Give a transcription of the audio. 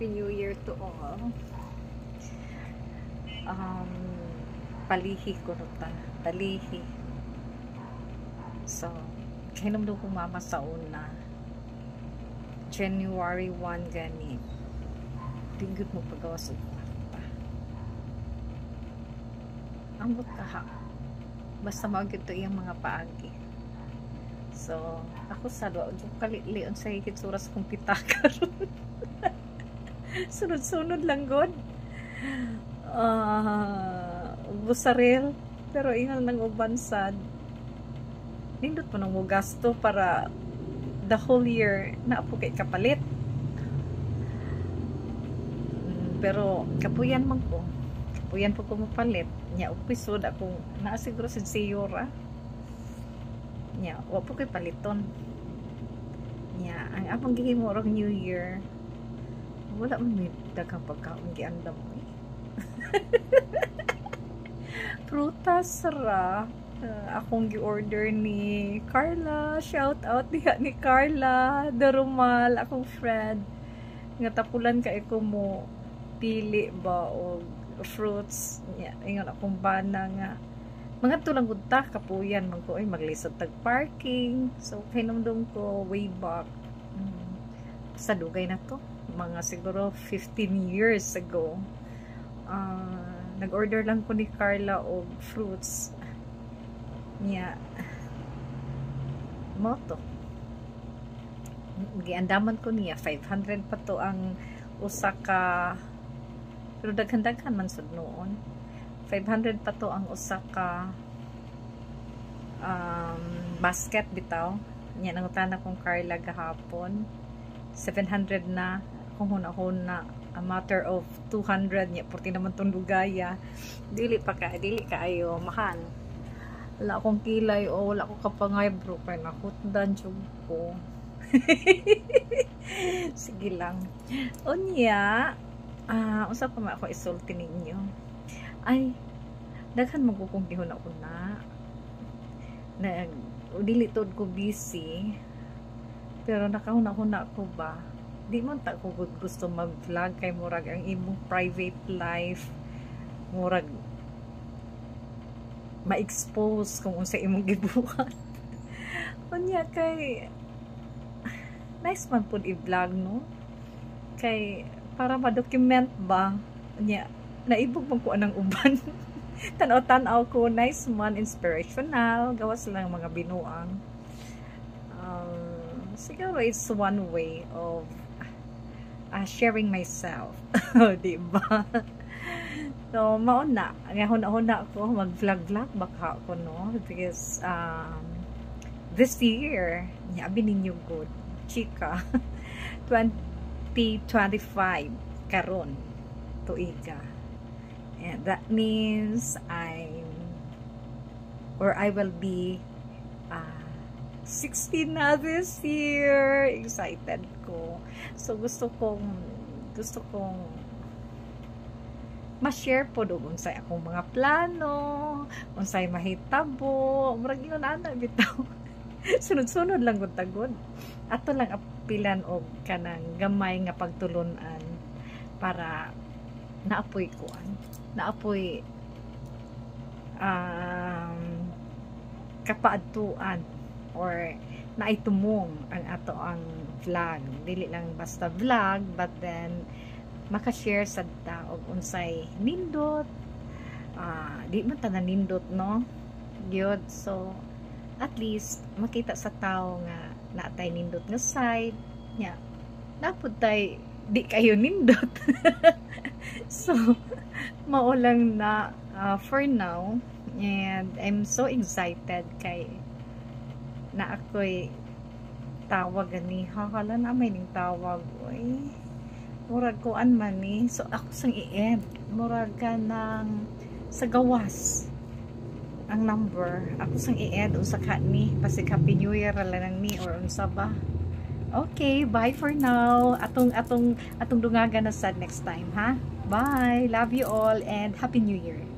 Happy New Year to all. Palihi ko ta. Palihi. So, kainom do kong mama sa una. January 1 gani. Tinggot mo pagawas og kwarta. Ang ka. Basta magyud to iyang mga paagi. So, ako sa doon kalilion sa higit suras kong pitaka. Sunod-sunod lang god. Busaril. Pero ingal nang ubansad. Nindot mo nang mo gasto para the whole year na po kay kapalit. Pero kapuyan man ko. Kapuyan po ko mapalit. Nya upisod akong naasiguro sa siyora. Nya wa po kay paliton. Nya ang apang gihimo og New Year. Wala man may daghang pagkaon giandam mo. Prutas ra. Akong gi-order ni Carla. Shout out diha ni Carla Darumal, akong friend. Nga tapulan kay ko mo pili ba o fruits. Ingon akong bana nga. Mga tulang gudta kapuyan man ko ay maglisod tag parking. So hinumdum ko way back sa dugay na to. Mga siguro 15 years ago. Nag-order lang ko ni Carla og fruits niya moto. Giandaman ko niya 500 pa to ang usa ka, pero daghan-daghan man sud noon. 500 pa to ang usa ka basket bitaw. Nya nangutana kong Carla gahapon. 700 na kung huna-huna, a matter of 200 nya porti naman tong dugaya. Dili kaayo mahal. Wala akong kilay o wala akong kapangay bro kay nakutdan jud ko. Sige lang. Unya, usa pa man ako isulti ninyo. Ay, daghan mo kong gihuna-una. Dili tod ko busy. Pero nakahuna-huna ko ba? Di man ta ko gusto mag-vlog kay murag ang imong private life. Murag ma-expose kung unsa imong gibuhat. Unya kay nice man pud i-vlog no. Kay para ma-document ba nya naibog man ko anang uban. Tanaw-tanaw ko nice man, inspirational, gawas lang mga binuang. Siguro it's one way of sharing myself. Diba? So, mauna. Huna ako mag-vlog-vlog baka ako, no? Because, this year, yabi ninyo good, chika, 2025, karon, tuiga. And that means I will be 16 na this year. Excited ko. So, gusto kong ma-share po doon unsay akong mga plano, unsay mahitabo, murag yun ana bitaw. Sunod-sunod lang gud tagod. Ato lang apilan og kanang gamay nga pagtulunan para naapoy kuan. Naapoy kapaadtuan or naitumong ang ato ang vlog. Dili lang basta vlog, but then maka-share sad ta og unsay nindot. Di man ta na nindot, no? Gyud. So at least makita sa tao nga naatay nindot nga side nya. Napud tay di kayo nindot. So mao lang na for now, and I'm so excited kay na ako'y tawag ani. Hala na may ning tawag. Oy. Murag kuan man ni. So ako sang i-end. Murag ka ng sa gawas ang number. Ako sang i-end usa ka ni. Pasig Happy New Year la nang ni or unsa ba. Okay, bye for now. Atong dungaga na sad next time, ha? Bye. Love you all and Happy New Year.